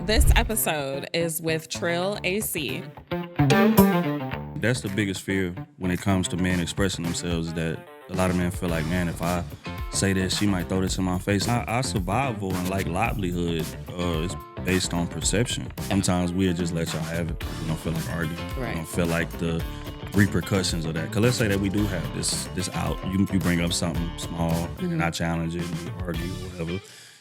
This episode is with Trill AC. That's the biggest fear when it comes to men expressing themselves, is that a lot of men feel like, man, if I say this, she might throw this in my face. Our survival and livelihood is based on perception. Sometimes we'll just let y'all have it. We don't feel like arguing. Right. We don't feel like the repercussions of that. Because let's say that we do have this out. You bring up something small, and I challenge it, and we argue or whatever.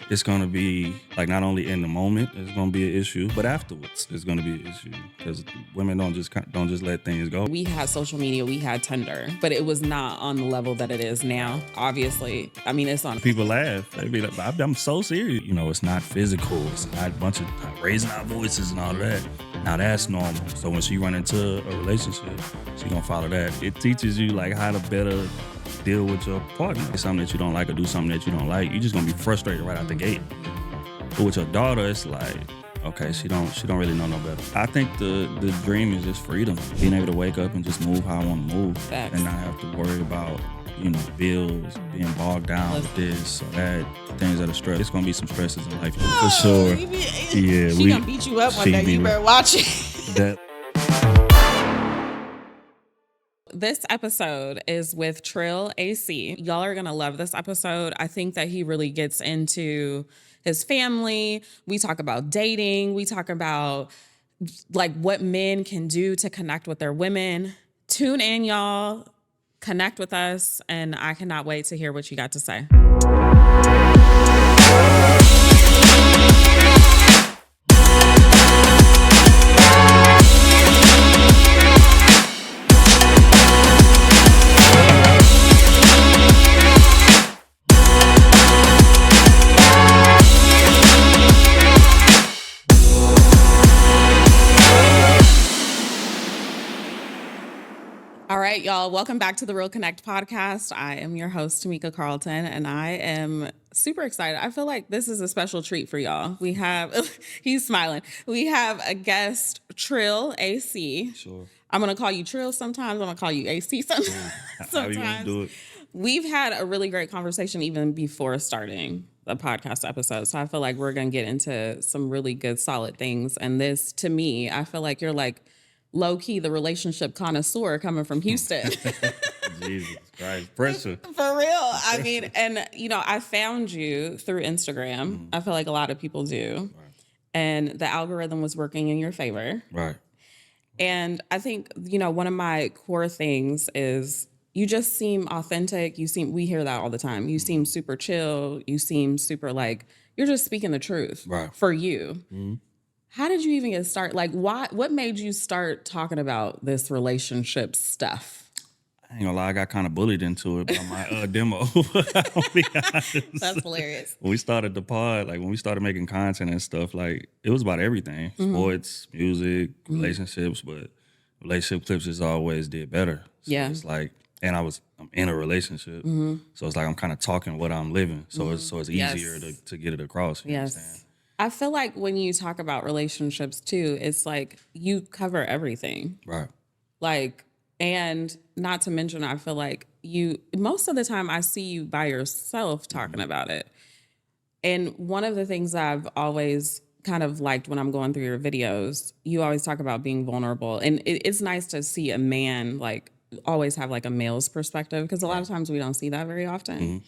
It's going to be, like, not only in the moment, it's going to be an issue, but afterwards, it's going to be an issue. Because women don't just let things go. We had social media, we had Tinder, but it was not on the level that it is now, obviously. I mean, it's on. People laugh. They be like, I'm so serious. You know, it's not physical. It's not a bunch of raising our voices and all of that. Now, that's normal. So when she run into a relationship, she going to follow that. It teaches you, like, how to better deal with your partner. It's something that you don't like or do something that you don't like, you're just gonna be frustrated right out the gate. But with your daughter, it's like, okay, she don't really know no better. I think the dream is just freedom. Being able to wake up and just move how I want to move. Facts. And not have to worry about, bills, being bogged down with this or that, things that are stress. It's gonna be some stresses in life for sure. She gonna beat you up one day. You better watch it. That. This episode is with Trill AC. Y'all are going to love this episode. I think that he really gets into his family. We talk about dating. We talk about, like, what men can do to connect with their women. Tune in, y'all. Connect with us, and I cannot wait to hear what you got to say. All right, y'all, welcome back to the Real Connect podcast. I am your host, Tamika Carlton, and I am super excited. I feel like this is a special treat for y'all. We have, he's smiling. We have a guest, Trill AC. Sure. I'm going to call you Trill sometimes. I'm going to call you AC sometimes. How you want to do it? We've had a really great conversation even before starting the podcast episode. So I feel like we're going to get into some really good, solid things. And this, to me, I feel like you're like, low-key, the relationship connoisseur coming from Houston. Jesus Christ. Pressure. For real. I mean, and, I found you through Instagram. Mm-hmm. I feel like a lot of people do. Right. And the algorithm was working in your favor. Right. And I think, one of my core things is you just seem authentic. We hear that all the time. You seem super chill. You seem super you're just speaking the truth. Right. For you. Mm-hmm. How did you even get started? Like, what made you start talking about this relationship stuff? I ain't gonna lie, I got kind of bullied into it by my demo. I'll be honest. That's hilarious. When we started the pod, when we started making content and stuff, it was about everything. Mm-hmm. Sports, music, relationships, but relationship clips just always did better. So yeah. It's and I'm in a relationship. Mm-hmm. So it's I'm kind of talking what I'm living. So it's easier to get it across. You understand? I feel like when you talk about relationships too, it's you cover everything. Right. And not to mention, I feel like most of the time I see you by yourself talking about it. And one of the things I've always kind of liked when I'm going through your videos, you always talk about being vulnerable. And it's nice to see a man always have a male's perspective, because a lot of times we don't see that very often. Mm-hmm.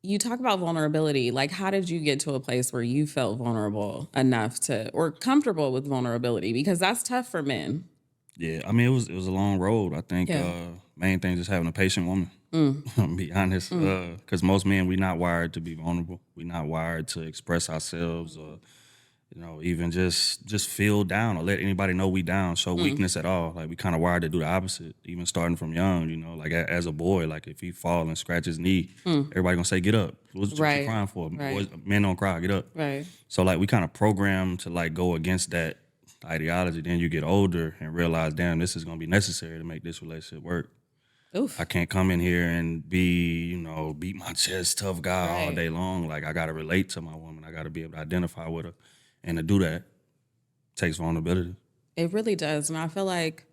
You talk about vulnerability. How did you get to a place where you felt vulnerable enough or comfortable with vulnerability? Because that's tough for men. Yeah, I mean, it was a long road. I think main thing is having a patient woman. To be honest, because most men, we're not wired to be vulnerable. We're not wired to express ourselves or, even just feel down or let anybody know we down, show weakness at all. We kind of wired to do the opposite, even starting from young, as a boy, if he fall and scratch his knee, everybody gonna say, get up. What you crying for? Right. Boys, men don't cry, get up. Right. So we kind of programmed to go against that ideology. Then you get older and realize, damn, this is gonna be necessary to make this relationship work. Oof. I can't come in here and be, beat my chest, tough guy all day long. I gotta relate to my woman. I gotta be able to identify with her. And to do that takes vulnerability. It really does. And I feel like,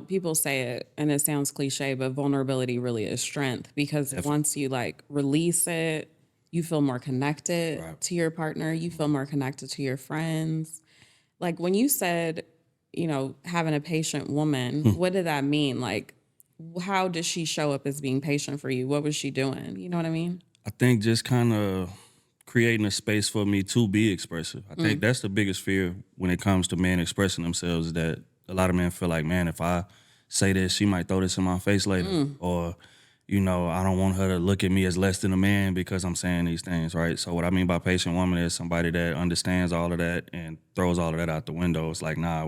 people say it and it sounds cliche, but vulnerability really is strength, because once you release it, You feel more connected Right. to your partner. You feel more connected to your friends. Like when you said, having a patient woman, what did that mean? Like, how did she show up as being patient for you? What was she doing? You know what I mean? I think just kind of creating a space for me to be expressive. I think that's the biggest fear when it comes to men expressing themselves, is that a lot of men feel like, man, if I say this, she might throw this in my face later. Or, I don't want her to look at me as less than a man because I'm saying these things, right? So what I mean by patient woman is somebody that understands all of that and throws all of that out the window. It's like, nah,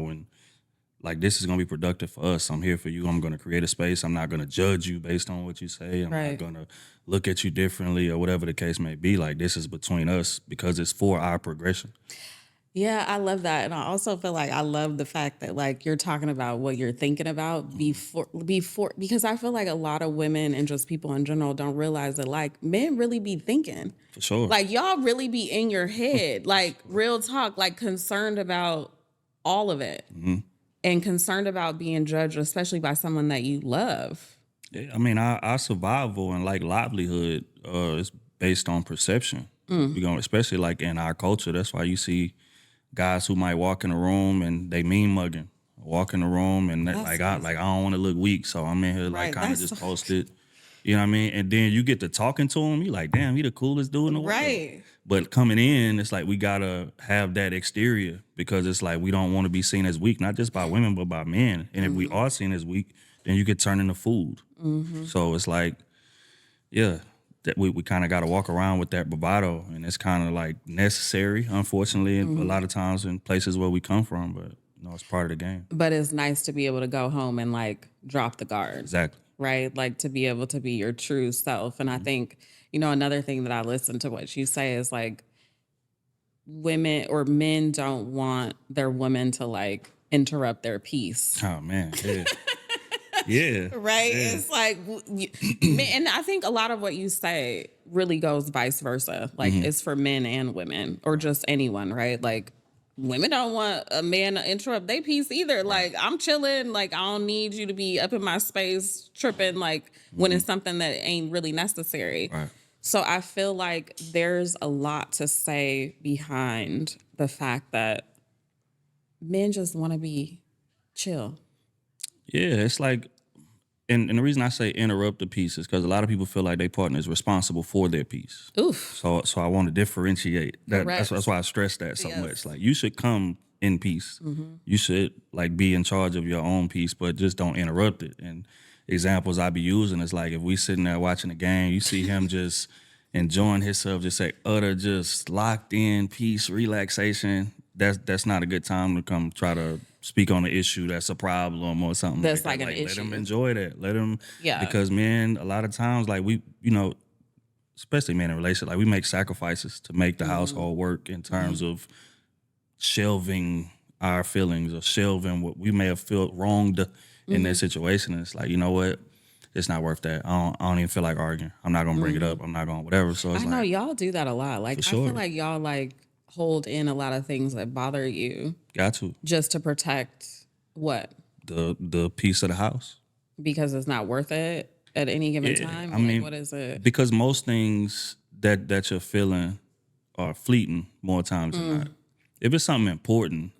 like, this is going to be productive for us. I'm here for you. I'm going to create a space. I'm not going to judge you based on what you say. I'm not going to look at you differently or whatever the case may be. Like, this is between us because it's for our progression. Yeah, I love that. And I also feel like I love the fact that like you're talking about what you're thinking about before because I feel like a lot of women and just people in general don't realize that like men really be thinking. For sure. Like y'all really be in your head, like real talk, like concerned about all of it. And concerned about being judged, especially by someone that you love. Yeah, I mean, our survival and like livelihood is based on perception. Especially like in our culture. That's why you see guys who might walk in a room and they mean mugging. Walk in the room and I don't want to look weak, so I'm in here like kind of just posted. You know what I mean? And then you get to talking to him, you like, damn, he the coolest dude in the world. Right. But coming in, it's like we gotta have that exterior because it's like we don't want to be seen as weak, not just by women, but by men. And if we are seen as weak, then you get turned into food. So it's like, yeah, that we kind of got to walk around with that bravado, and it's kind of like necessary, unfortunately, a lot of times in places where we come from. But it's part of the game. But it's nice to be able to go home and like drop the guard. Exactly. Right? Like to be able to be your true self. And I think, another thing that I listen to what you say is like women or men don't want their women to like interrupt their peace. Oh, man. Yeah. Yeah. Right? Yeah. It's like, and I think a lot of what you say really goes vice versa. Like it's for men and women or just anyone, right? Like women don't want a man to interrupt their peace either. Like I'm chilling. Like I don't need you to be up in my space tripping like when it's something that ain't really necessary. Right. So I feel like there's a lot to say behind the fact that men just want to be chill. Yeah, it's like, and the reason I say interrupt the peace is because a lot of people feel like their partner is responsible for their peace. Oof. So I want to differentiate that. Correct. That's why I stress that so much. Like you should come in peace. You should like be in charge of your own peace, but just don't interrupt it. And examples I be using is like if we sitting there watching the game, you see him just enjoying himself, just like utter, just locked in peace, relaxation. That's not a good time to come try to speak on an issue that's a problem or something. That's like like that. an Let issue. him enjoy that. Let him, Yeah. because men, a lot of times, like we, especially men in relationships, like we make sacrifices to make the household work in terms of shelving our feelings or shelving what we may have felt wronged in that situation. And it's like, you know what? It's not worth that. I don't even feel like arguing. I'm not gonna bring it up. I'm not gonna whatever. So it's I know y'all do that a lot. Like For sure. I feel like y'all like hold in a lot of things that bother you got to just to protect what? the piece of the house. Because it's not worth it at any given time. I mean, what is it? Because most things that you're feeling are fleeting more times than not. If it's something important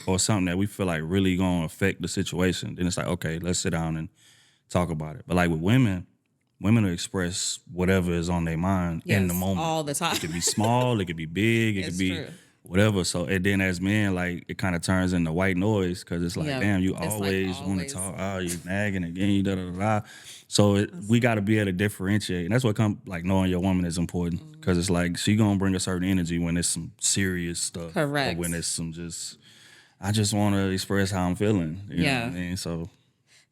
or something that we feel like really gonna affect the situation, then it's like, okay, let's sit down and talk about it. But like with women will express whatever is on their mind in the moment. All the time. It could be small, it could be big, it could be true. whatever. So and then as men, like it kind of turns into white noise because it's like, damn, you It's like always want always. to talk. Oh, you nagging again, you da da da. So we got to be able to differentiate, and that's what comes like knowing your woman is important because it's like she gonna bring a certain energy when it's some serious stuff, Correct. or when it's some I just want to express how I'm feeling. You know what I mean? So.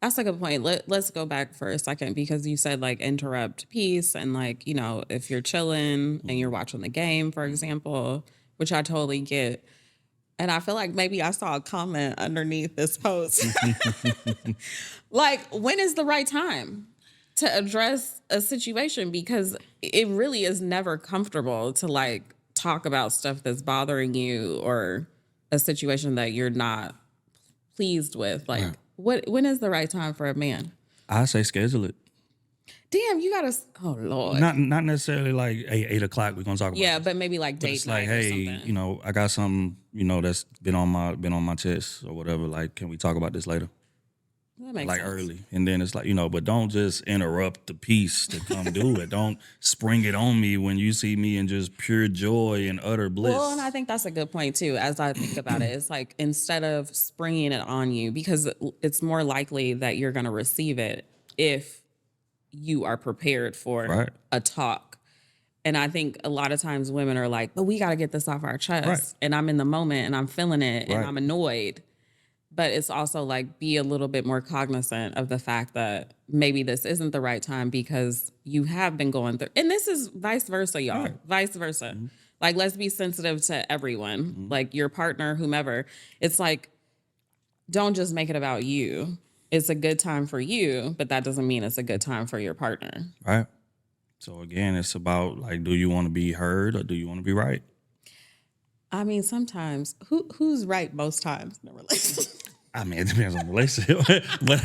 That's a good point. Let's go back for a second because you said like interrupt peace and like, if you're chilling and you're watching the game, for example, which I totally get. And I feel like maybe I saw a comment underneath this post. Like, when is the right time to address a situation? Because it really is never comfortable to like talk about stuff that's bothering you or a situation that you're not pleased with. Like, when is the right time for a man? I say schedule it. Damn, you gotta. Oh Lord. Not necessarily like, hey, 8 o'clock, we're gonna talk about Yeah, this. but maybe like But date it's like, night or hey, something. you know, I got something, you know, that's been on my chest or whatever. Like, can we talk about this later? That makes Like sense. early. And then it's like, you know, but don't just interrupt the piece to come do it. Don't spring it on me when you see me in just pure joy and utter bliss. Well, and I think that's a good point too. As I think about it, it's like instead of springing it on you, because it's more likely that you're going to receive it if you are prepared for Right. a talk. And I think a lot of times women are like, but we got to get this off our chest. Right. And I'm in the moment and I'm feeling it and Right. I'm annoyed. But it's also like be a little bit more cognizant of the fact that maybe this isn't the right time because you have been going through. And this is vice versa, y'all. Right. Vice versa. Like, let's be sensitive to everyone, like your partner, whomever. It's like, don't just make it about you. It's a good time for you, but that doesn't mean it's a good time for your partner. Right. So again, it's about like, do you want to be heard or do you want to be right? I mean, sometimes who's right most times in a relationship? I mean, it depends on the relationship. But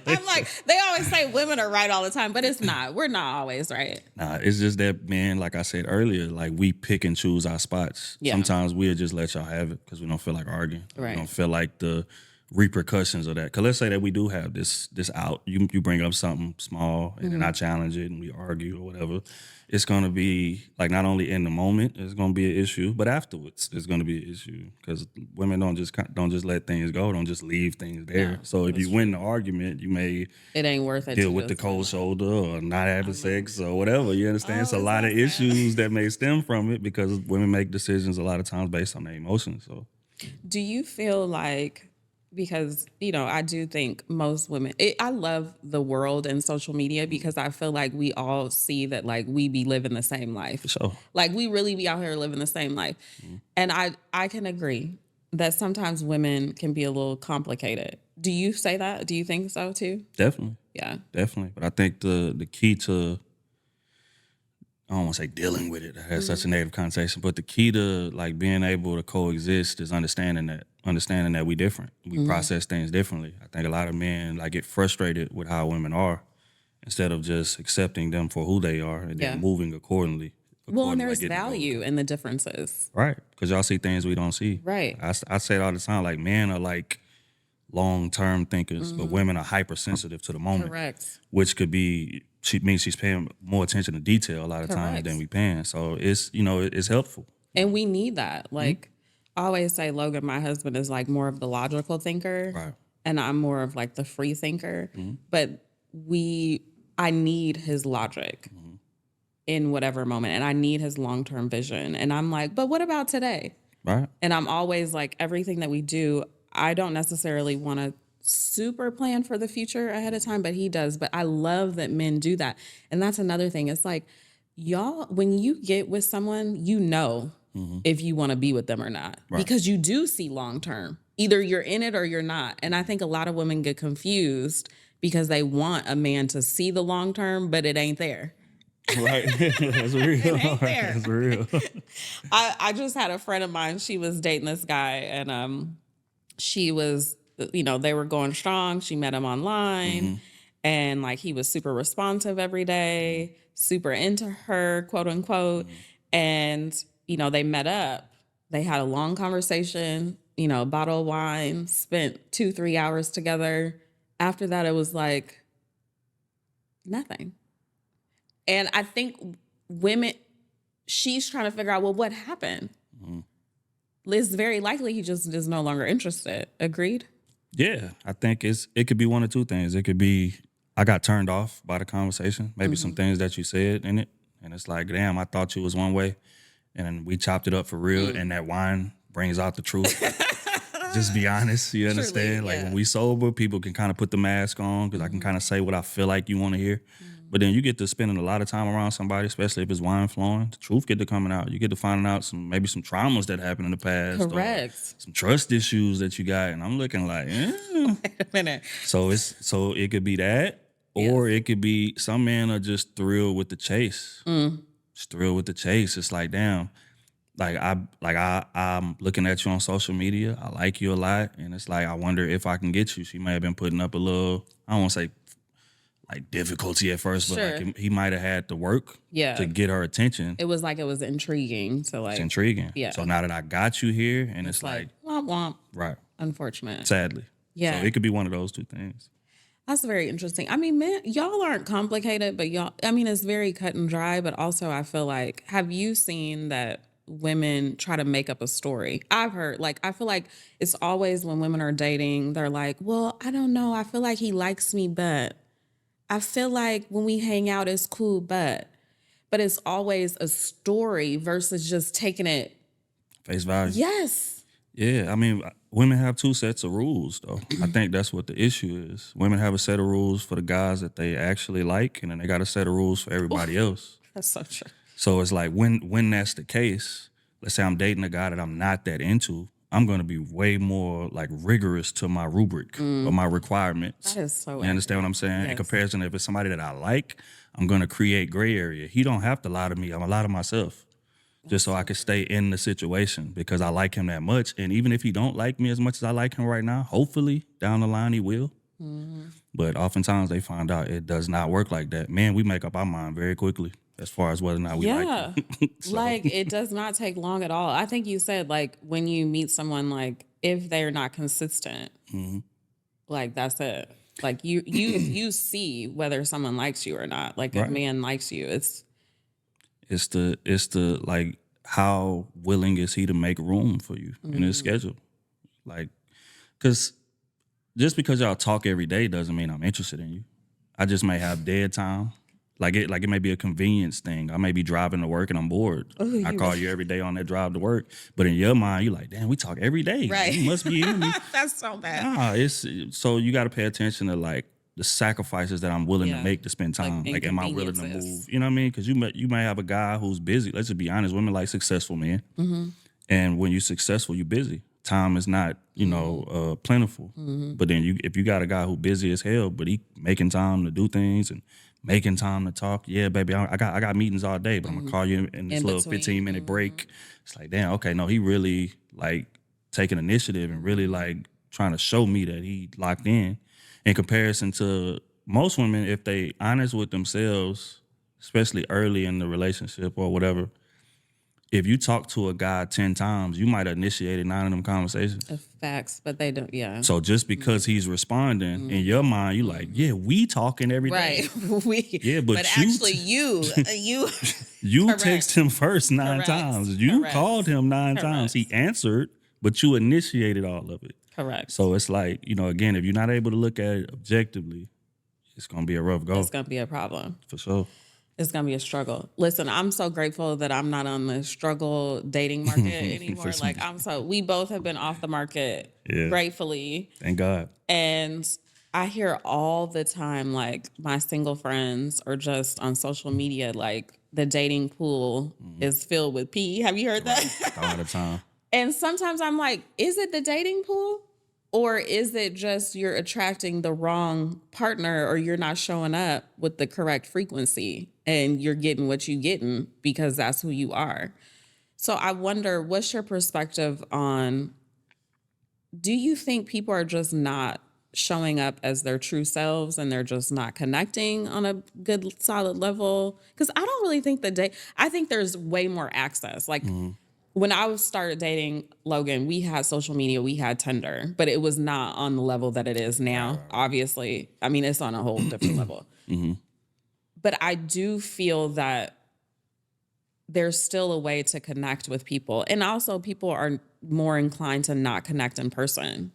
I'm like, they always say women are right all the time, but it's not. We're not always right. nah, it's just that, man, like I said earlier, like we pick and choose our spots. Yeah. Sometimes we'll just let y'all have it because we don't feel like arguing. Right. We don't feel like the repercussions of that. Because let's say that we do have this out. You bring up something small and then I challenge it and we argue or whatever. It's going to be like not only in the moment, it's going to be an issue, but afterwards it's going to be an issue because women don't just let things go. Don't just leave things there. No, so if you win the argument, you may It ain't worth it. deal to with the just- cold shoulder or not having sex or whatever. You understand? It's a it's lot so of sad. issues that may stem from it because women make decisions a lot of times based on their emotions. So Do you feel like, because, you know, I do think most women, I love the world and social media because I feel like we all see that like we be living the same life. sure. Like we really be out here living the same life. And I can agree that sometimes women can be a little complicated. Do you say that? Do you think so too? Definitely. Yeah. Definitely. But I think the key to, I don't want to say dealing with it, that has such a negative connotation, but the key to like being able to coexist is understanding that we different. We process things differently. I think a lot of men like get frustrated with how women are instead of just accepting them for who they are and Yeah. then moving accordingly. Well, and according to, there's like, getting value in the differences. Right. Because y'all see things we don't see. Right. I say it all the time, like men are like long-term thinkers, but women are hypersensitive to the moment. Correct. Which could be, means she's paying more attention to detail a lot of times Correct. than we paying. So it's, you know, it's helpful. And we need that. Like I always say, Logan, my husband is like more of the logical thinker. Right. And I'm more of like the free thinker. But I need his logic in whatever moment. And I need his long-term vision. And I'm like, but what about today? Right. And I'm always like, everything that we do, I don't necessarily want to super plan for the future ahead of time, but he does. But I love that men do that. And that's another thing. It's like, y'all, when you get with someone, you know if you want to be with them or not. Right. Because you do see long term. Either you're in it or you're not. And I think a lot of women get confused because they want a man to see the long term, but it ain't there. Right. That's real. ain't there. That's real. I just had a friend of mine, she was dating this guy and she was, you know, they were going strong. She met him online and like he was super responsive every day, super into her, quote unquote. And, you know, they met up, they had a long conversation, you know, bottle of wine, spent 2-3 hours together. After that, it was like nothing. And I think women, she's trying to figure out, well, what happened? It's very likely he just is no longer interested. Agreed? Yeah. I think it could be one of two things. It could be I got turned off by the conversation, maybe some things that you said in it. And it's like, damn, I thought you was one way. And we chopped it up for real. And that wine brings out the truth. Just be honest. You understand? Like when we sober, people can kind of put the mask on because I can kind of say what I feel like you want to hear. But then you get to spending a lot of time around somebody, especially if it's wine flowing. The truth get to coming out. You get to finding out maybe some traumas that happened in the past. Correct. Or some trust issues that you got. And I'm looking like, Wait a minute. So it could be that, or it could be some men are just thrilled with the chase. Just thrilled with the chase. It's like, damn, I'm looking at you on social media. I like you a lot, and it's like I wonder if I can get you. She may have been putting up a little, I don't want to say like difficulty at first, but Sure. like he might have had to work Yeah. to get her attention. It was like it was intriguing to like. It's intriguing. Yeah. So now that I got you here, and it's like womp womp. right. Unfortunate. Sadly. Yeah. So it could be one of those two things. That's very interesting. I mean, man, y'all aren't complicated, but it's very cut and dry, but also I feel like, have you seen that women try to make up a story? I've heard, like, I feel like it's always when women are dating, they're like, well, I don't know. I feel like he likes me, but I feel like when we hang out, it's cool, but it's always a story versus just taking it. Face value. Yes. Yeah, I mean, women have two sets of rules, though. I think that's what the issue is. Women have a set of rules for the guys that they actually like, and then they got a set of rules for everybody else. That's so true. So it's like when that's the case, let's say I'm dating a guy that I'm not that into, I'm going to be way more like rigorous to my rubric or my requirements. That is so. You understand what I'm saying? Yes. In comparison, if it's somebody that I like, I'm going to create gray area. He don't have to lie to me. I'm a lie to myself. Just so I can stay in the situation because I like him that much. And even if he don't like me as much as I like him right now, hopefully down the line he will. Mm-hmm. But oftentimes they find out it does not work like that. Man, we make up our mind very quickly as far as whether or not we like him. So. Like it does not take long at all. I think you said like when you meet someone, like if they're not consistent, like that's it. Like you see whether someone likes you or not. Like if a man likes you, It's the like how willing is he to make room for you in his schedule, like, because just because y'all talk every day doesn't mean I'm interested in you. I just may have dead time, like it may be a convenience thing. I may be driving to work and I'm bored. I call you every day on that drive to work, but in your mind you're like, damn, we talk every day. Right? You must be into me. That's so bad. Nah, it's so you got to pay attention to like the sacrifices that I'm willing to make to spend time. Like am I willing to move? You know what I mean? Because you may have a guy who's busy. Let's just be honest. Women like successful men. And when you're successful, you're busy. Time is not, plentiful. But then if you got a guy who's busy as hell, but he making time to do things and making time to talk. Yeah, baby, I got meetings all day, but I'm gonna call you in this little 15-minute break. It's like, damn, okay, no, he really like taking initiative and really like trying to show me that he locked in comparison to most women, if they honest with themselves, especially early in the relationship or whatever, if you talk to a guy 10 times, you might have initiated 9 of them conversations. Facts, but they don't, yeah. So just because he's responding, in your mind, you like, yeah, we talking every day. Right. Yeah, but actually you you text him first 9 times. You called him 9 times. He answered, but you initiated all of it. Correct. So it's like, again, if you're not able to look at it objectively, it's going to be a rough go. It's going to be a problem. For sure. It's going to be a struggle. Listen, I'm so grateful that I'm not on the struggle dating market anymore. Like we both have been off the market gratefully. Thank God. And I hear all the time, like my single friends are just on social media, like the dating pool is filled with pee. Have you heard that? All the time. And sometimes I'm like, is it the dating pool? Or is it just you're attracting the wrong partner or you're not showing up with the correct frequency and you're getting what you're getting because that's who you are? So I wonder, what's your perspective on, do you think people are just not showing up as their true selves and they're just not connecting on a good, solid level? Because I don't really think I think there's way more access. Like, when I started dating Logan, we had social media, we had Tinder, but it was not on the level that it is now, obviously. I mean, it's on a whole different level. But I do feel that there's still a way to connect with people. And also people are more inclined to not connect in person.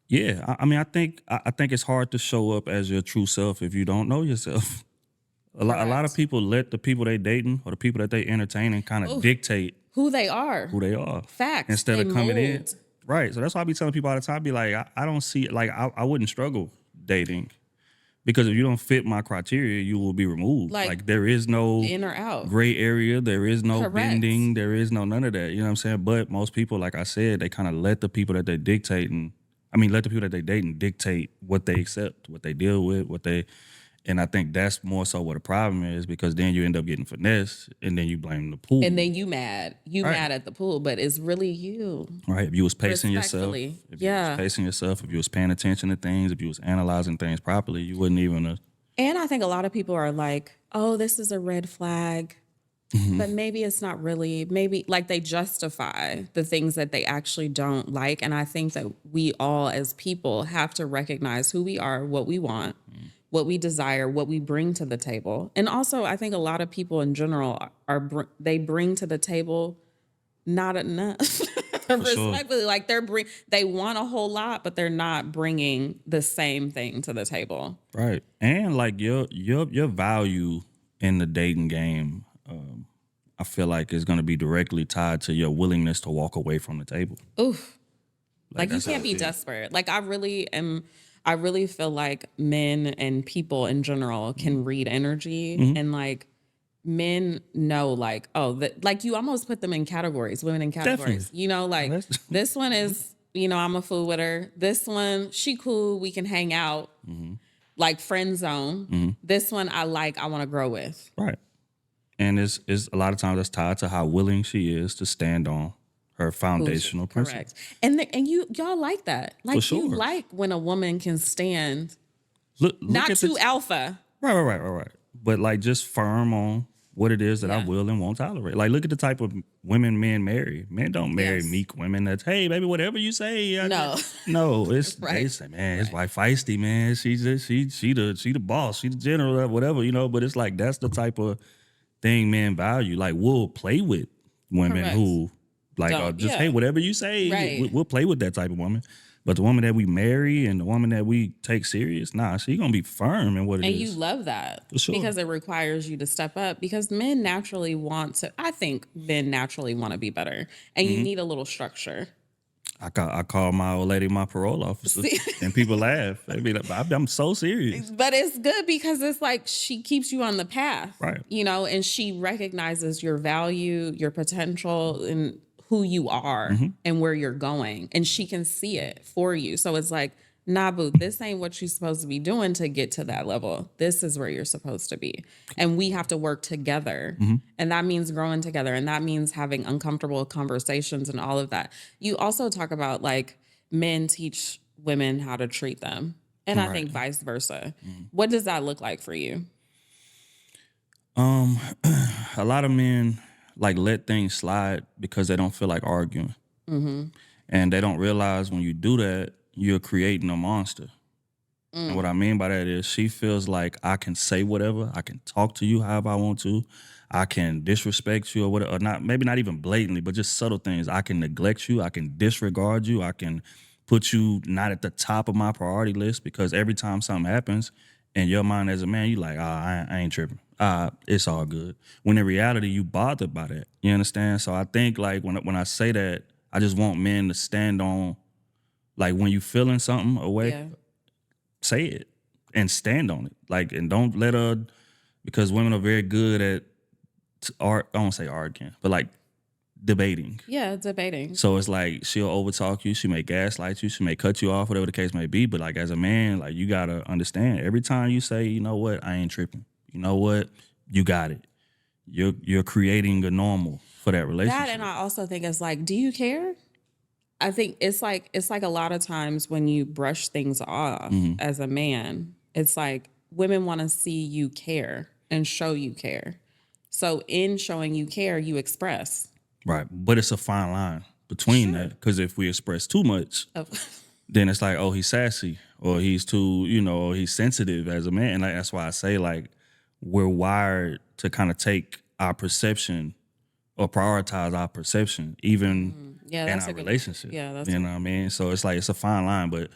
Yeah, I mean, I think it's hard to show up as your true self if you don't know yourself. A lot of people let the people they dating or the people that they entertaining kind of dictate who they are. Facts. Instead of coming in. mold. Right. So that's why I be telling people all the time, I be like, I don't see, like, I wouldn't struggle dating because if you don't fit my criteria, you will be removed. Like there is no in or out gray area. There is no Correct. bending. There is no none of that. You know what I'm saying? But most people, like I said, they kind of let the people that they dictate let the people that they date and dictate what they accept, what they deal with, And I think that's more so what the problem is, because then you end up getting finessed and then you blame the pool. And then you mad Right. at the pool, but it's really you. Right. If you was pacing yourself, Respectfully. if you was Yeah. pacing yourself, if you was paying attention to things, if you was analyzing things properly, you wouldn't even And I think a lot of people are like, oh, this is a red flag. But maybe it's not really. Maybe like they justify the things that they actually don't like. And I think that we all as people have to recognize who we are, what we want, what we desire, what we bring to the table. And also, I think a lot of people in general they bring to the table not enough. Respectfully, like they want a whole lot, but they're not bringing the same thing to the table. right. And like your value in the dating game, I feel like is going to be directly tied to your willingness to walk away from the table. Oof. Like you that's how can't I be feel. desperate. Like I really feel like men and people in general can read energy, and like men know like, oh, that like you almost put them in categories, women in categories. Definitely. You know, like That's- this one is, I'm a fool with her. This one, she cool, we can hang out. Like friend zone. This one I want to grow with. Right. And it's a lot of times that's tied to how willing she is to stand on her foundational principles. Correct. And y'all like that. Like For you sure. like when a woman can stand Look not at too alpha. Right. But like just firm on what it is that I Yeah. will and won't tolerate. Like look at the type of women men marry. Men don't marry Yes. meek women that's, hey baby, whatever you say. No. No, it's they Right. say, man, his wife feisty, man. She's just she the boss, she the general, whatever, But it's like that's the type of thing men value. Like we'll play with women Correct. who like are Don't- just yeah. hey, whatever you say, Right. we'll play with that type of woman. But the woman that we marry and the woman that we take serious, nah, she gonna be firm in what it And is. you love that For sure. because it requires you to step up because men naturally want to, I think men naturally want to be better and you need a little structure. I call my old lady my parole officer, See? and people laugh. They be like, I'm so serious. But it's good because it's like she keeps you on the path, Right. And she recognizes your value, your potential, and who you are and where you're going. And she can see it for you. So it's like, nah, boo, this ain't what you're supposed to be doing to get to that level. This is where you're supposed to be. And we have to work together. And that means growing together. And that means having uncomfortable conversations and all of that. You also talk about like men teach women how to treat them. And I think vice versa. What does that look like for you? A lot of men like let things slide because they don't feel like arguing, and they don't realize when you do that, you're creating a monster. And what I mean by that is she feels like I can say whatever, I can talk to you however I want to, I can disrespect you or whatever, or not, maybe not even blatantly, but just subtle things. I can neglect you, I can disregard you, I can put you not at the top of my priority list because every time something happens in your mind as a man, you like, I ain't tripping. It's all good. When in reality, you bothered by that. You understand? So I think like when I say that, I just want men to stand on, like when you feeling something away, Yeah. say it and stand on it. Like, and don't let her, because women are very good at I don't say arguing, but like debating. Yeah, debating. So it's like she'll overtalk you, she may gaslight you, she may cut you off, whatever the case may be. But like as a man, like you gotta understand, every time you say, you know what, I ain't tripping. You know what, you got it. You're creating a normal for that relationship. That, and I also think it's like, do you care? I think it's like a lot of times when you brush things off as a man, it's like women want to see you care and show you care. So in showing you care, you express. Right. But it's a fine line between that. Because if we express too much, then it's like, oh, he's sassy or he's too, or he's sensitive as a man. And like, that's why I say like we're wired to kind of take our perception or prioritize our perception, even in our relationship. Yeah, that's you know what I mean? So it's like it's a fine line. But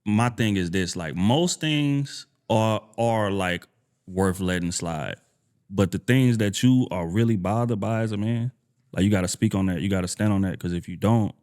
my thing is this: like most things are like worth letting slide, but the things that you are really bothered by as a man, like you got to speak on that. You got to stand on that because if you don't,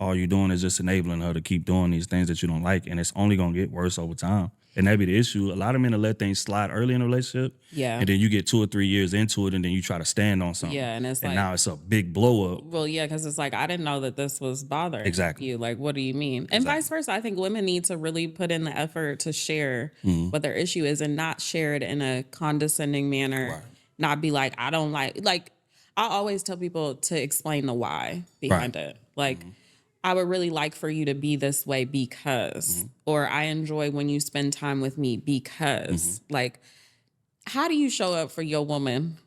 all you're doing is just enabling her to keep doing these things that you don't like, and it's only gonna get worse over time. And that be the issue. A lot of men will let things slide early in a relationship, Yeah. and then you get 2 or 3 years into it, and then you try to stand on something. Yeah, and it's like, now it's a big blow up. Well, yeah, because it's like, I didn't know that this was bothering Exactly. you. Like, what do you mean? And vice versa. I think women need to really put in the effort to share what their issue is and not share it in a condescending manner. Right. Not be like, I don't like, I always tell people to explain the why behind it. Like, I would really like for you to be this way because, or I enjoy when you spend time with me because, like, how do you show up for your woman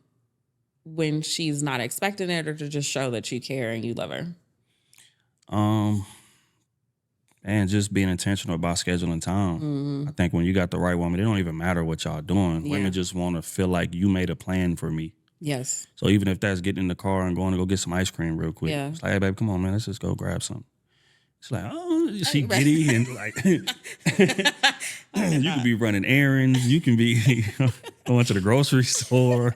when she's not expecting it, or to just show that you care and you love her? And just being intentional about scheduling time. I think when you got the right woman, it don't even matter what y'all doing. Yeah. Women just want to feel like you made a plan for me. Yes. So even if that's getting in the car and going to go get some ice cream real quick, Yeah. it's like, hey, babe, come on, man, let's just go grab something. It's like, oh, she giddy and like, you can be running errands. You can be going to the grocery store,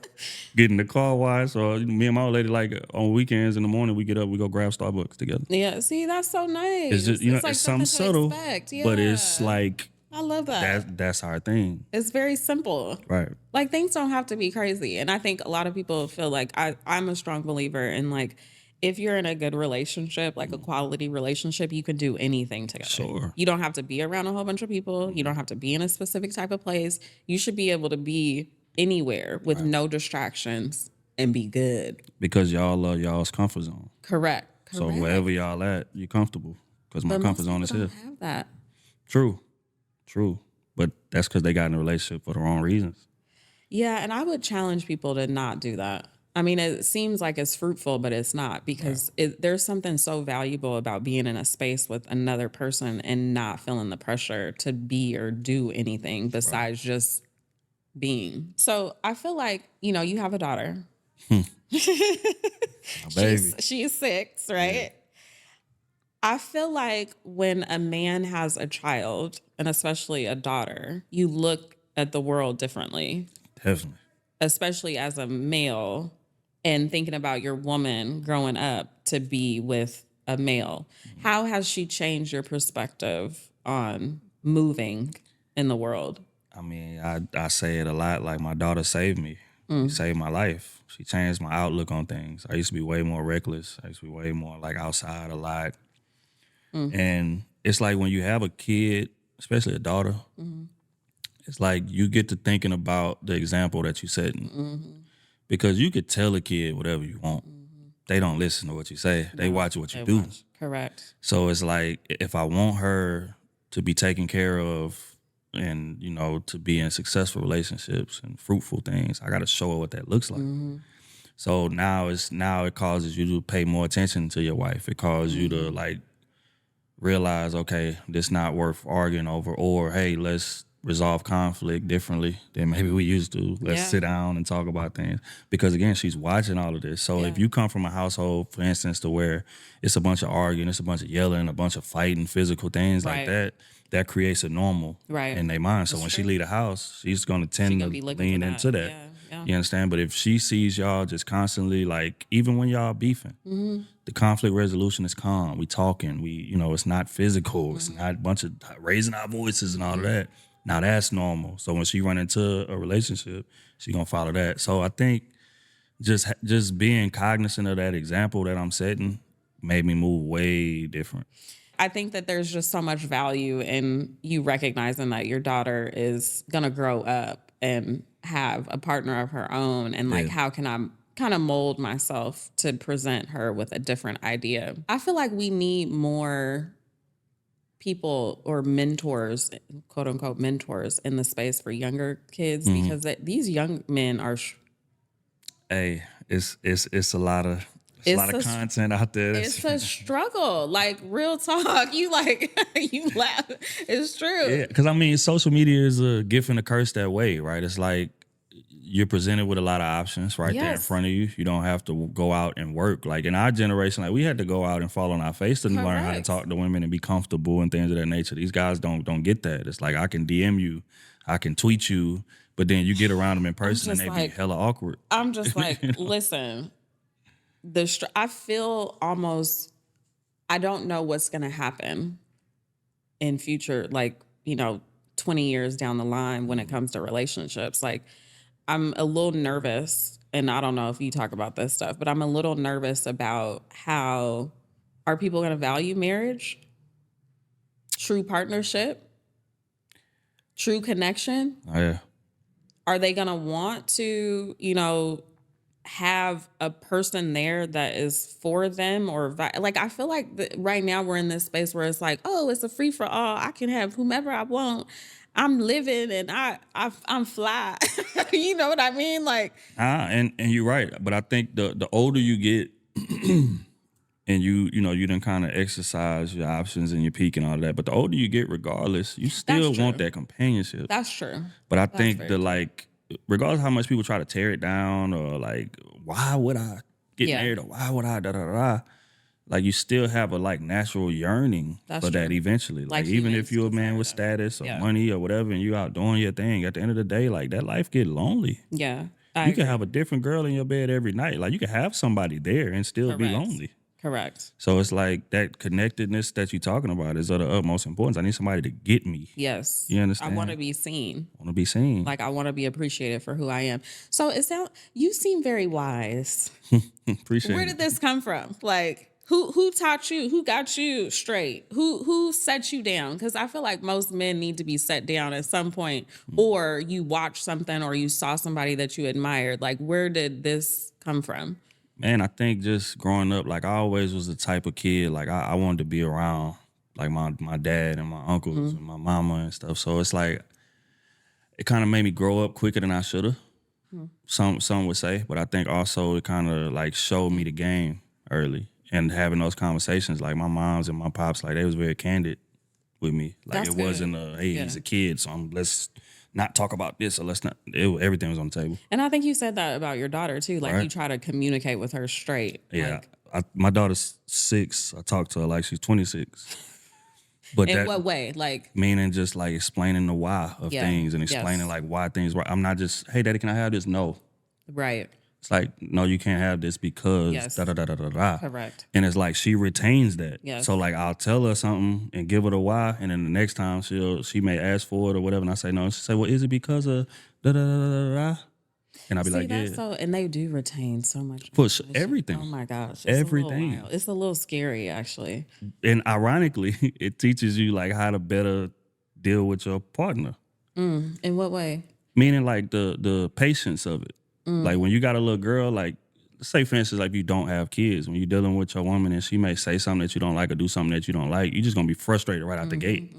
getting the car washed. Or me and my old lady, like on weekends in the morning, we get up, we go grab Starbucks together. Yeah. See, that's so nice. It's just, like it's something subtle, yeah. but it's like, I love that. That's our thing. It's very simple. Right. Like, things don't have to be crazy. And I think a lot of people feel like I'm a strong believer in, like, if you're in a good relationship, like a quality relationship, you can do anything together. Sure. You don't have to be around a whole bunch of people. You don't have to be in a specific type of place. You should be able to be anywhere with no distractions and be good. Because y'all love y'all's comfort zone. Correct. So wherever y'all at, you're comfortable. Because my comfort zone is here. Don't have that. True. But that's because they got in a relationship for the wrong reasons. Yeah, and I would challenge people to not do that. I mean, it seems like it's fruitful, but it's not, because there's something so valuable about being in a space with another person and not feeling the pressure to be or do anything besides just being. So I feel like, you have a daughter. My baby. She's 6, right? Yeah. I feel like when a man has a child, and especially a daughter, you look at the world differently. Definitely. Especially as a male, and thinking about your woman growing up to be with a male. How has she changed your perspective on moving in the world? I mean, I say it a lot, like my daughter saved me. She saved my life. She changed my outlook on things. I used to be way more reckless. I used to be way more like outside a lot. And it's like when you have a kid, especially a daughter, it's like you get to thinking about the example that you're setting. Because you could tell a kid whatever you want. They don't listen to what you say. They watch what you do. Correct. So it's like, if I want her to be taken care of and, to be in successful relationships and fruitful things, I got to show her what that looks like. So now it causes you to pay more attention to your wife. It causes you to like realize, okay, this not worth arguing over, or hey, let's resolve conflict differently than maybe we used to. Let's sit down and talk about things. Because again, she's watching all of this. So if you come from a household, for instance, to where it's a bunch of arguing, it's a bunch of yelling, a bunch of fighting, physical things like that creates a normal in their mind. So when she leave the house, she's going to tend to lean into that. Yeah. You understand? But if she sees y'all just constantly, like, even when y'all beefing, the conflict resolution is calm. We talking. We, it's not physical. It's not a bunch of raising our voices and all of that. Now that's normal. So when she run into a relationship, she gonna follow that. So I think just being cognizant of that example that I'm setting made me move way different. I think that there's just so much value in you recognizing that your daughter is gonna grow up and have a partner of her own, and like, how can I kind of mold myself to present her with a different idea? I feel like we need more people or mentors, quote unquote mentors, in the space for younger kids, because these young men are. Hey, it's a lot of. It's a lot of content out there. It's a struggle. Like, real talk. You laugh. It's true. Yeah, because I mean, social media is a gift and a curse that way, right? It's like you're presented with a lot of options there in front of you. You don't have to go out and work. Like in our generation, like we had to go out and fall on our face to learn how to talk to women and be comfortable and things of that nature. These guys don't get that. It's like I can DM you, I can tweet you, but then you get around them in person and they be hella awkward. I'm just like, listen. I feel almost, I don't know what's going to happen in future, like, 20 years down the line when it comes to relationships. Like, I'm a little nervous, and I don't know if you talk about this stuff, but I'm a little nervous about how are people going to value marriage, true partnership, true connection? Oh, yeah. Are they going to want to, have a person there that is for them like, I feel like right now we're in this space where it's like, oh, it's a free for all. I can have whomever I want. I'm living and I'm fly. You know what I mean? Like, And you're right. But I think the older you get and you done kind of exercise your options and your peak and all that. But the older you get, regardless, you still want that companionship. That's true. But I think regardless of how much people try to tear it down or like, why would I get married or why would I like, you still have a like natural yearning that eventually. Like even if you're a man with status or money or whatever and you out doing your thing, at the end of the day, like that life get lonely. Yeah. You can have a different girl in your bed every night. Like you can have somebody there and still be lonely. Correct. So it's like that connectedness that you're talking about is of the utmost importance. I need somebody to get me. Yes. You understand? I want to be seen. Like I want to be appreciated for who I am. So you seem very wise. Appreciate it. Where did this come from? Like who taught you? Who got you straight? Who set you down? Because I feel like most men need to be set down at some point, or you watched something or you saw somebody that you admired. Like, where did this come from? Man, I think just growing up, like I always was the type of kid, like I wanted to be around like my dad and my uncles and my mama and stuff. So it's like, it kind of made me grow up quicker than I should have. Some would say, but I think also it kind of like showed me the game early and having those conversations. Like my moms and my pops, like they was very candid with me. Like it wasn't hey, he's a kid, so let's not talk about this or let's not. Everything was on the table. And I think you said that about your daughter too. Like you try to communicate with her straight. Yeah, my daughter's 6. I talk to her like she's 26. But in what way? Like meaning just like explaining the why of things and explaining like why things work. I'm not just, hey daddy, can I have this? No. Right. It's like, no, you can't have this because da da da da da da. Correct. And it's like she retains that. Yes. So like I'll tell her something and give her the why, and then the next time she may ask for it or whatever, and I say no. And she say, well, is it because of da da da da da? And I'll be like, yeah. And they do retain so much. Push everything. Oh my gosh. Everything. It's a little scary, actually. And ironically, it teaches you like how to better deal with your partner. In what way? Meaning like the patience of it. Like when you got a little girl, like say for instance, like you don't have kids, when you're dealing with your woman and she may say something that you don't like or do something that you don't like, you're just gonna be frustrated right out the gate.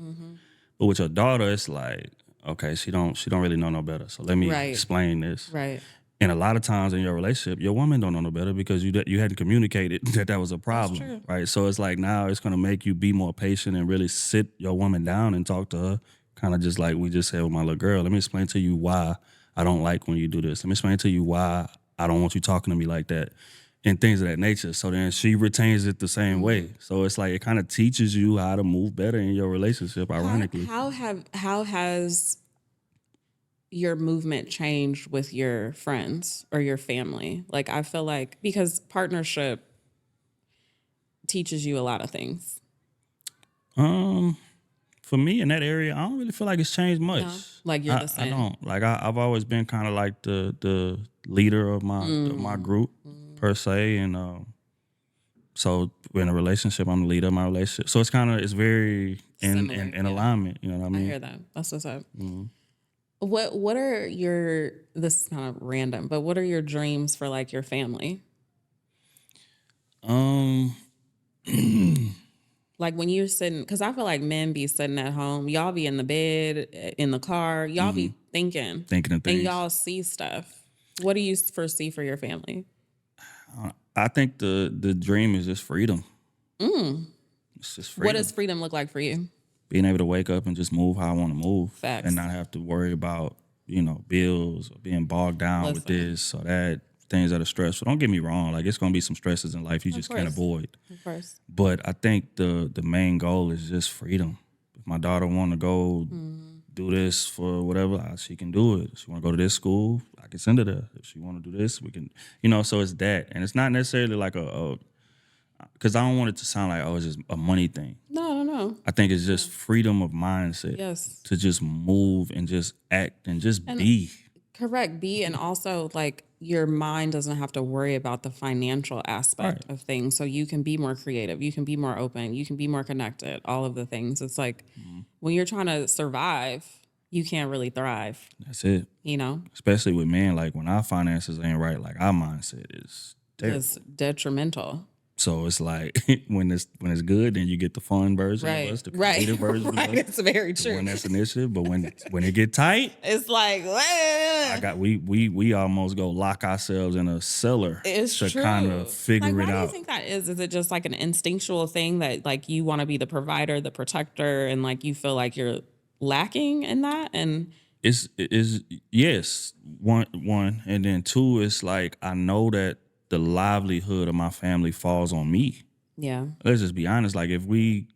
But with your daughter, it's like, okay, she don't really know no better. So let me explain this. Right. And a lot of times in your relationship, your woman don't know no better because you hadn't communicated that was a problem, right? So it's like now it's gonna make you be more patient and really sit your woman down and talk to her, kind of just like we just said with my little girl. Let me explain to you why I don't like when you do this. Let me explain to you why I don't want you talking to me like that and things of that nature. So then she retains it the same way. So it's like it kind of teaches you how to move better in your relationship, ironically. How has your movement changed with your friends or your family? Like I feel like because partnership teaches you a lot of things. For me in that area, I don't really feel like it's changed much. No? Like you're the same. I don't. Like I've always been kind of like the leader of my group per se, and so in a relationship, I'm the leader of my relationship. So it's very in alignment. You know what I mean? I hear that. That's what's up. What are your? This is kind of random, but what are your dreams for like your family? Like when you're sitting, because I feel like men be sitting at home, y'all be in the bed, in the car, y'all be thinking of things, and y'all see stuff. What do you foresee for your family? I think the dream is just freedom. It's just freedom. What does freedom look like for you? Being able to wake up and just move how I want to move. Facts. And not have to worry about, bills or being bogged down with this or that, things that are stressful. Don't get me wrong. Like, it's going to be some stresses in life you just can't avoid. Of course. But I think the main goal is just freedom. If my daughter want to go do this for whatever, she can do it. If she want to go to this school, I can send her there. If she want to do this, we can, so it's that. And it's not necessarily like I because I don't want it to sound like, oh, it's just a money thing. No. I think it's just freedom of mindset. Yes. To just move and just act and just be. Correct. Be, and also like your mind doesn't have to worry about the financial aspect of things. So you can be more creative. You can be more open. You can be more connected. All of the things. It's like when you're trying to survive, you can't really thrive. That's it. You know? Especially with men, like when our finances ain't right, like our mindset is terrible. It's detrimental. So it's like when it's good, then you get the fun version of us, the creative version of us. It's very the true. one that's initiative. But when it get tight, It's like we almost go lock ourselves in a cellar to kind of figure it why out. do you think that is? Is it just like an instinctual thing that like you want to be the provider, the protector, and like you feel like you're lacking in that? And It's yes, one, and then two, it's like I know that the livelihood of my family falls on me. yeah, Let's just be honest. Like if we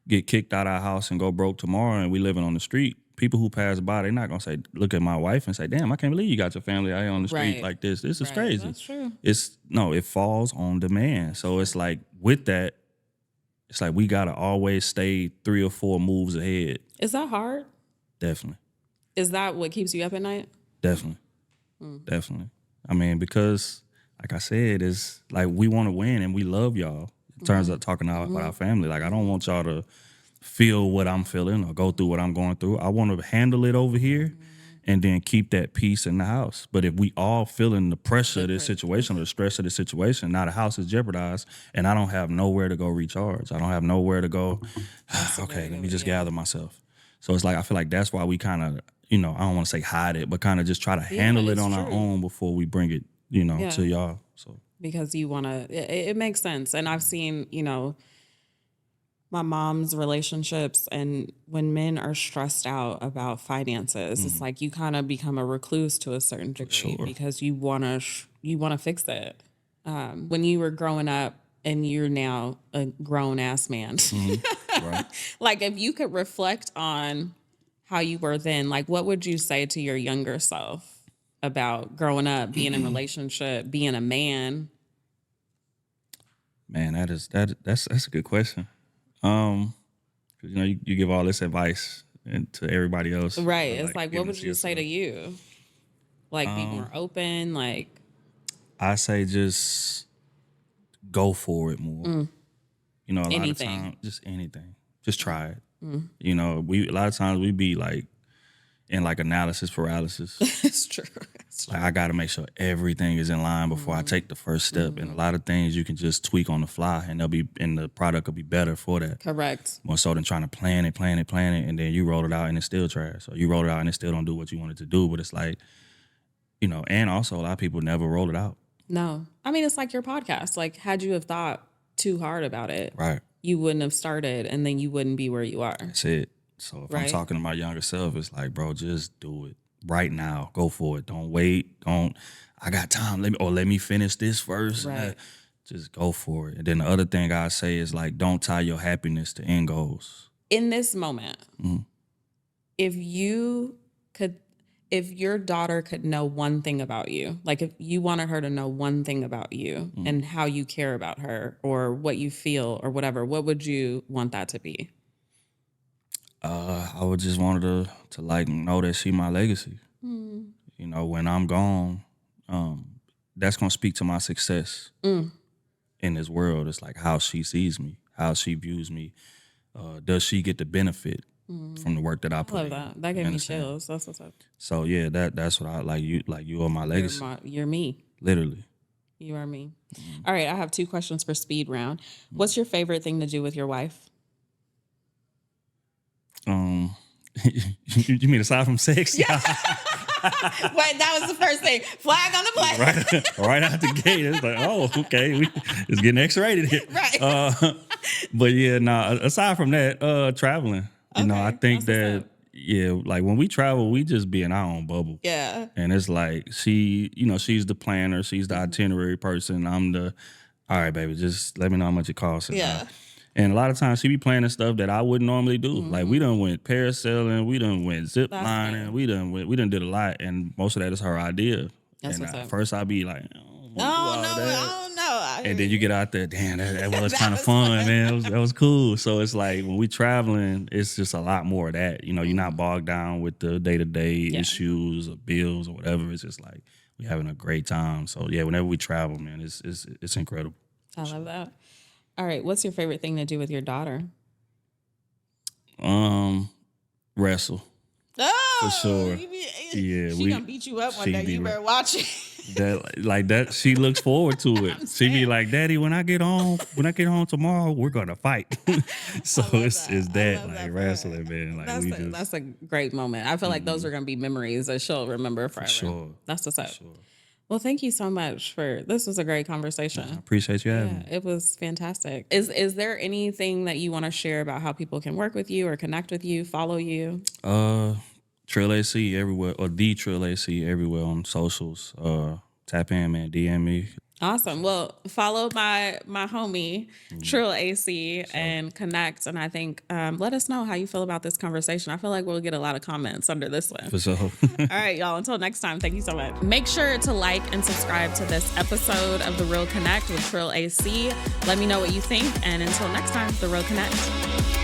get kicked out of our house and go broke tomorrow and we living on the street, people who pass by, they're not gonna say, look at my wife and say, damn, I can't believe you got your family out here on the street like this. This is crazy. That's true. It falls on the man. So it's like with that, it's like we gotta always stay 3 or 4 moves ahead. Is that hard? Definitely. Is that what keeps you up at night? Definitely. Definitely. I mean, because like I said, it's like we want to win and we love y'all. In terms of talking about our family. Like I don't want y'all to feel what I'm feeling or go through what I'm going through. I want to handle it over here and then keep that peace in the house. But if we all feeling the pressure of this situation or the stress of this situation, now the house is jeopardized and I don't have nowhere to go recharge. I don't have nowhere to go, okay, let me just gather myself. So it's like, I feel like that's why we kind of, I don't want to say hide it, but kind of just try to handle it on our own before we bring it, to y'all. So because you want to, it makes sense. And I've seen, my mom's relationships, and when men are stressed out about finances, it's like you kind of become a recluse to a certain degree because you want to fix it. When you were growing up and you're now a grown ass man, right. Like if you could reflect on how you were then, like what would you say to your younger self about growing up, being in a relationship, being a man? Man, that's a good question. You give all this advice to everybody else. Right. It's like what would you say to you? Like be more open, like I say just go for it more. A lot of times, just anything. Just try it. A lot of times we be like in like analysis paralysis. It's true. Like I got to make sure everything is in line before I take the first step. And a lot of things you can just tweak on the fly, and the product will be better for that. Correct. More so than trying to plan it, and then you roll it out and it's still trash. So you roll it out and it still don't do what you wanted to do. But it's like, and also a lot of people never roll it out. No, I mean it's like your podcast. Like had you have thought too hard about it, right, you wouldn't have started, and then you wouldn't be where you are. That's it. So if I'm talking to my younger self, it's like, bro, just do it right now. Go for it. Don't wait. I got time. Let me finish this first. Right. Just go for it. And then the other thing I say is like, don't tie your happiness to end goals. In this moment, if your daughter could know one thing about you, like if you wanted her to know one thing about you and how you care about her or what you feel or whatever, what would you want that to be? I would just want her to like know that she my legacy. When I'm gone, that's gonna speak to my success in this world. It's like how she sees me, how she views me. Does she get the benefit from the work that I put in? I love that. That gave me chills. That's what's up. So yeah, that's what I like. You are my legacy. You're me. Literally. You are me. All right, I have 2 questions for speed round. What's your favorite thing to do with your wife? You mean aside from sex? Yeah. Wait, that was the first thing. Flag on the play. Right out the gate. It's like, oh, okay, it's getting X-rated here. Right. But yeah, aside from that, traveling. I think that like when we travel, we just be in our own bubble. Yeah. And it's like she's the planner, she's the itinerary person. I'm the, all right, baby, just let me know how much it costs. Yeah. And a lot of times she be planning stuff that I wouldn't normally do. Like we done went parasailing, we done went zip lining, we done did a lot, and most of that is her idea. That's and what's up. First I'd be like, No. And then you get out there, damn, that was kind of fun, man. That was cool. So it's like when we traveling, it's just a lot more of that. You know, you're not bogged down with the day-to-day issues or bills or whatever. It's just like we having a great time. So yeah, whenever we travel, man, it's incredible. I love that. All right, what's your favorite thing to do with your daughter? Wrestle. Oh, for sure. Yeah, she gonna beat you up one day. You better watch it. That she looks forward to it. She be like, Daddy, when I get home tomorrow, we're gonna fight. So it's that like wrestling, man. Like that's a great moment. I feel like those are gonna be memories that she'll remember forever. For sure. That's what's up. Sure. Well, thank you so much this was a great conversation. I appreciate you having me. It was fantastic. Is there anything that you want to share about how people can work with you or connect with you, follow you? Trill AC everywhere, or the Trill AC everywhere on socials. Tap in, man. DM me. Awesome. Well, follow my homie, Trill AC, and connect. And I think let us know how you feel about this conversation. I feel like we'll get a lot of comments under this one. For sure. All right, y'all. Until next time, thank you so much. Make sure to like and subscribe to this episode of The Real Connect with Trill AC. Let me know what you think. And until next time, The Real Connect.